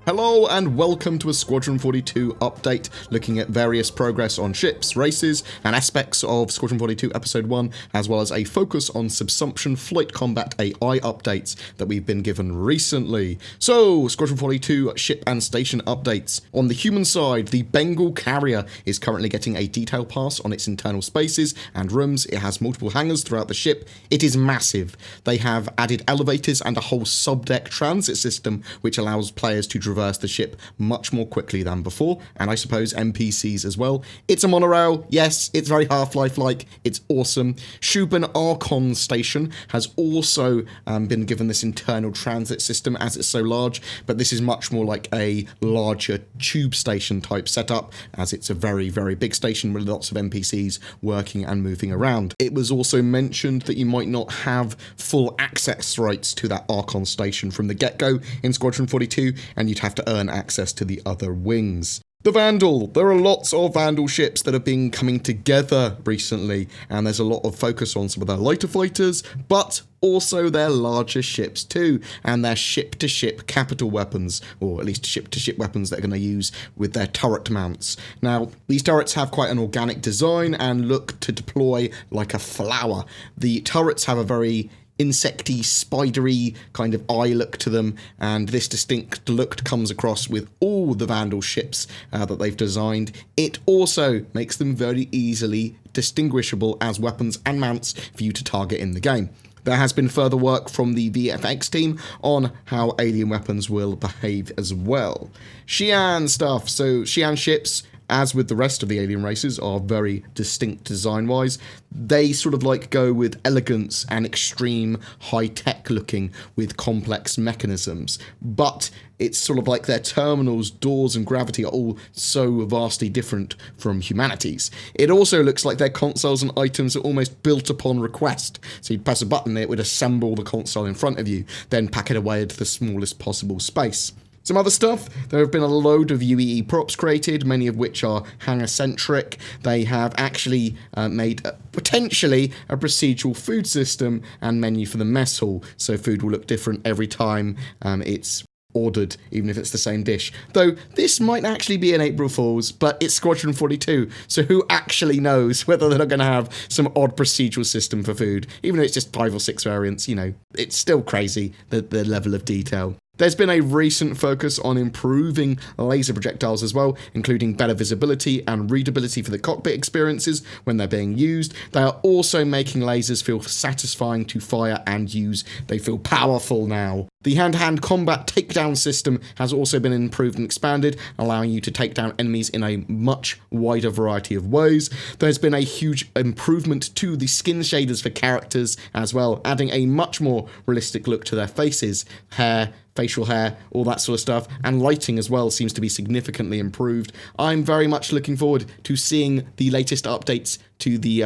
Hello and welcome to a Squadron 42 update looking at various progress on ships, races and aspects of Squadron 42 episode 1, as well as a focus on Subsumption flight combat AI updates that we've been given recently. So, Squadron 42 ship and station updates. On the human side, the Bengal carrier is currently getting a detail pass on its internal spaces and rooms. It has multiple hangars throughout the ship. It is massive. They have added elevators and a whole subdeck transit system which allows players to traverse the ship much more quickly than before, and I suppose NPCs as well. It's a monorail, yes, it's very Half-Life-like, it's awesome. Shubin Archon Station has also been given this internal transit system as it's so large, but this is much more like a larger tube station type setup, as it's a very, very big station with lots of NPCs working and moving around. It was also mentioned that you might not have full access rights to that Archon Station from the get-go in Squadron 42, and you'd have to earn access to the other wings. The Vandal. There are lots of Vandal ships that have been coming together recently, and there's a lot of focus on some of their lighter fighters, but also their larger ships too, and their ship-to-ship capital weapons, or at least ship-to-ship weapons that are going to use with their turret mounts. Now, these turrets have quite an organic design and look to deploy like a flower. The turrets have a very insecty, spidery kind of eye look to them, and this distinct look comes across with all the Vandal ships that they've designed. It also makes them very easily distinguishable as weapons and mounts for you to target in the game. There has been further work from the VFX team on how alien weapons will behave as well. Xi'an stuff. So Xi'an ships, as with the rest of the alien races, are very distinct design-wise. They sort of like go with elegance and extreme high-tech looking with complex mechanisms. But it's sort of like their terminals, doors and gravity are all so vastly different from humanity's. It also looks like their consoles and items are almost built upon request. So you'd press a button, it would assemble the console in front of you, then pack it away into the smallest possible space. Some other stuff, there have been a load of UEE props created, many of which are hangar-centric. They have actually made potentially a procedural food system and menu for the mess hall, so food will look different every time it's ordered, even if it's the same dish. Though this might actually be an April Fool's, but it's Squadron 42, so who actually knows whether they're going to have some odd procedural system for food, even though it's just 5 or 6 variants, you know, it's still crazy, the level of detail. There's been a recent focus on improving laser projectiles as well, including better visibility and readability for the cockpit experiences when they're being used. They are also making lasers feel satisfying to fire and use. They feel powerful now. The hand-to-hand combat takedown system has also been improved and expanded, allowing you to take down enemies in a much wider variety of ways. There's been a huge improvement to the skin shaders for characters as well, adding a much more realistic look to their faces, hair, facial hair, all that sort of stuff, and lighting as well seems to be significantly improved. I'm very much looking forward to seeing the latest updates to the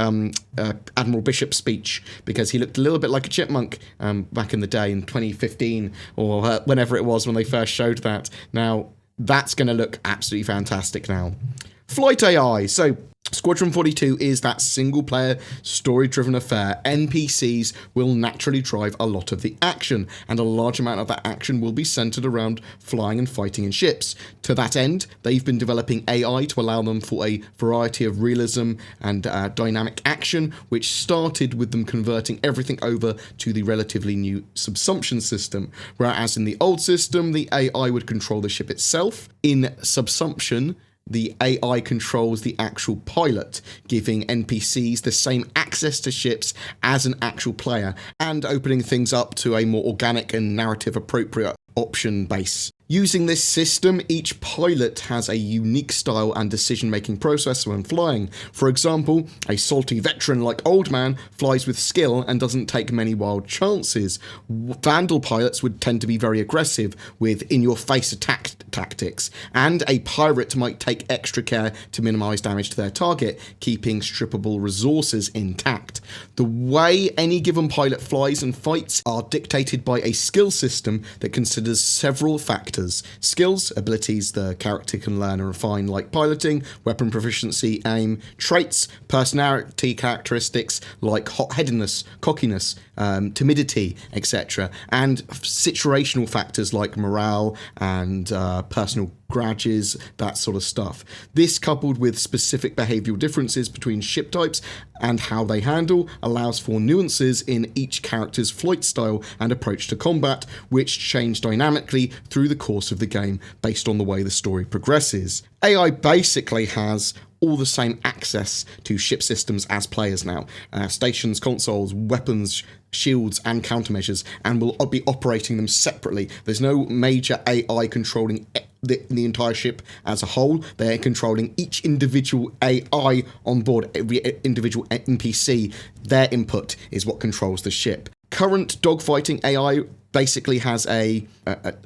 Admiral Bishop speech, because he looked a little bit like a chipmunk back in the day in 2015 or whenever it was when they first showed that. Now, that's going to look absolutely fantastic now. Flight AI. So Squadron 42 is that single-player, story-driven affair. NPCs will naturally drive a lot of the action, and a large amount of that action will be centered around flying and fighting in ships. To that end, they've been developing AI to allow them for a variety of realism and dynamic action, which started with them converting everything over to the relatively new Subsumption system. Whereas in the old system, the AI would control the ship itself. In Subsumption, the AI controls the actual pilot, giving NPCs the same access to ships as an actual player, and opening things up to a more organic and narrative-appropriate option base. Using this system, each pilot has a unique style and decision-making process when flying. For example, a salty veteran like Old Man flies with skill and doesn't take many wild chances. Vandal pilots would tend to be very aggressive with in-your-face attack tactics, and a pirate might take extra care to minimize damage to their target, keeping strippable resources intact. The way any given pilot flies and fights are dictated by a skill system that considers several factors. Skills, abilities the character can learn and refine, like piloting, weapon proficiency, aim, traits, personality characteristics like hot-headedness, cockiness, timidity, etc., and situational factors like morale and personal grudges, that sort of stuff. This, coupled with specific behavioural differences between ship types and how they handle, allows for nuances in each character's flight style and approach to combat, which change dynamically through the course of the game based on the way the story progresses. AI basically has all the same access to ship systems as players now. Stations, consoles, weapons, shields and countermeasures, and will be operating them separately. There's no major AI controlling the entire ship as a whole. They're controlling each individual AI on board, every individual NPC. Their input is what controls the ship. Current dogfighting AI basically has a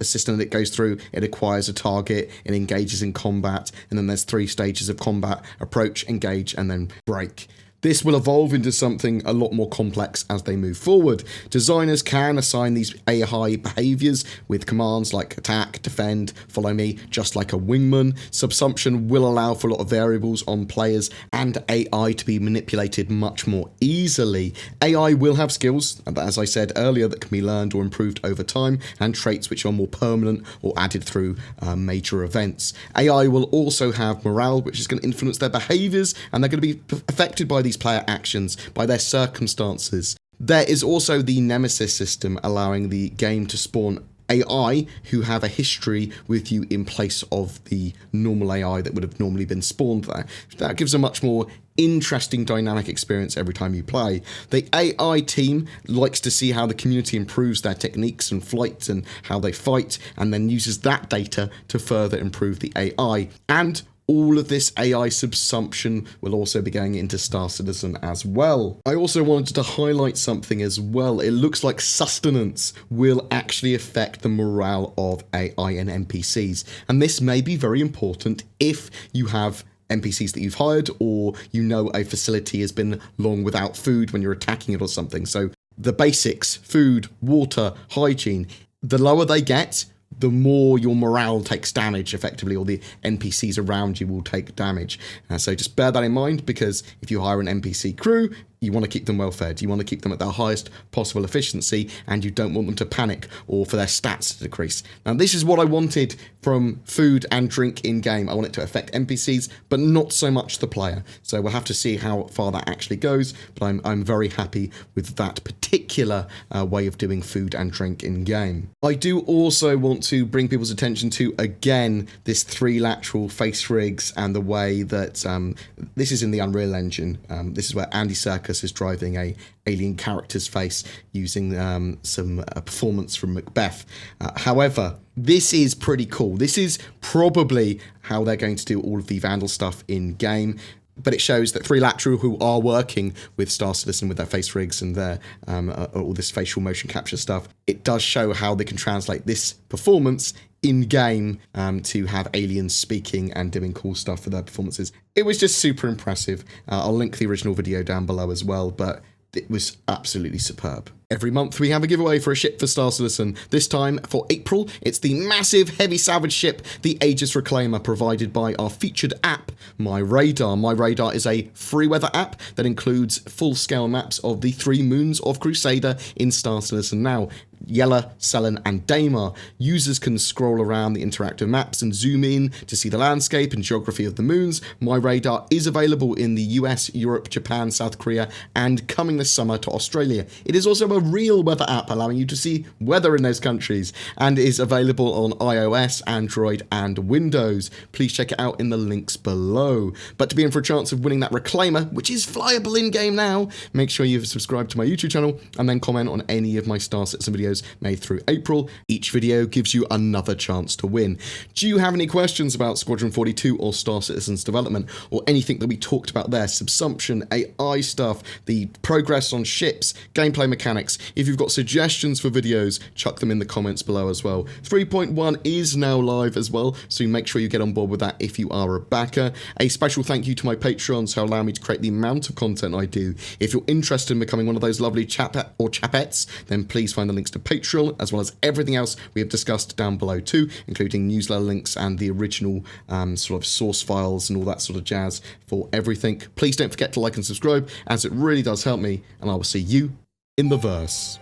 system that it goes through. It acquires a target, it engages in combat, and then there's 3 stages of combat: approach, engage, and then break. This will evolve into something a lot more complex as they move forward. Designers can assign these AI behaviors with commands like attack, defend, follow me, just like a wingman. Subsumption will allow for a lot of variables on players and AI to be manipulated much more easily. AI will have skills, as I said earlier, that can be learned or improved over time, and traits which are more permanent or added through major events. AI will also have morale, which is going to influence their behaviors, and they're going to be affected by these player actions, by their circumstances. There is also the Nemesis System, allowing the game to spawn AI who have a history with you in place of the normal AI that would have normally been spawned there. That gives a much more interesting dynamic experience every time you play. The AI team likes to see how the community improves their techniques and flights and how they fight, and then uses that data to further improve the AI. And all of this AI subsumption will also be going into Star Citizen as well. I also wanted to highlight something as well. It looks like sustenance will actually affect the morale of AI and NPCs. And this may be very important if you have NPCs that you've hired, or you know a facility has been long without food when you're attacking it or something. So the basics, food, water, hygiene, the lower they get, the more your morale takes damage effectively, or the NPCs around you will take damage. So just bear that in mind, because if you hire an NPC crew, you want to keep them well fed, you want to keep them at their highest possible efficiency, and you don't want them to panic or for their stats to decrease. Now, this is what I wanted from food and drink in game. I want it to affect NPCs, but not so much the player. So we'll have to see how far that actually goes, but I'm very happy with that particular way of doing food and drink in game. I do also want to bring people's attention to, again, this 3 lateral face rigs and the way that this is in the Unreal Engine. This is where Andy Serkis is driving a alien character's face using some performance from Macbeth. However, this is pretty cool. This is probably how they're going to do all of the Vandal stuff in game. But it shows that 3 lateral who are working with Star Citizen with their face rigs and their all this facial motion capture stuff, it does show how they can translate this performance in-game to have aliens speaking and doing cool stuff for their performances. It was just super impressive. I'll link the original video down below as well, but it was absolutely superb. Every month we have a giveaway for a ship for Star Citizen. This time for April, it's the massive heavy salvage ship, the Aegis Reclaimer, provided by our featured app, My Radar. My Radar is a free weather app that includes full-scale maps of the 3 moons of Crusader in Star Citizen now: Yela, Selen, and Daymar. Users can scroll around the interactive maps and zoom in to see the landscape and geography of the moons. My Radar is available in the US, Europe, Japan, South Korea, and coming this summer to Australia. It is also a real weather app allowing you to see weather in those countries, and is available on iOS, Android, and Windows. Please check it out in the links below. But to be in for a chance of winning that Reclaimer, which is flyable in-game now, make sure you've subscribed to my YouTube channel and then comment on any of my Star Citizen videos made through April. Each video gives you another chance to win. Do you have any questions about Squadron 42 or Star Citizen's development, or anything that we talked about there? Subsumption, AI stuff, the progress on ships, gameplay mechanics. If you've got suggestions for videos, chuck them in the comments below as well. 3.1 is now live as well, so make sure you get on board with that if you are a backer. A special thank you to my Patreons who allow me to create the amount of content I do. If you're interested in becoming one of those lovely chapette or chapettes, then please find the links to Patreon, as well as everything else we have discussed down below too, including newsletter links and the original sort of source files and all that sort of jazz for everything. Please don't forget to like and subscribe, as it really does help me, and I will see you in the verse.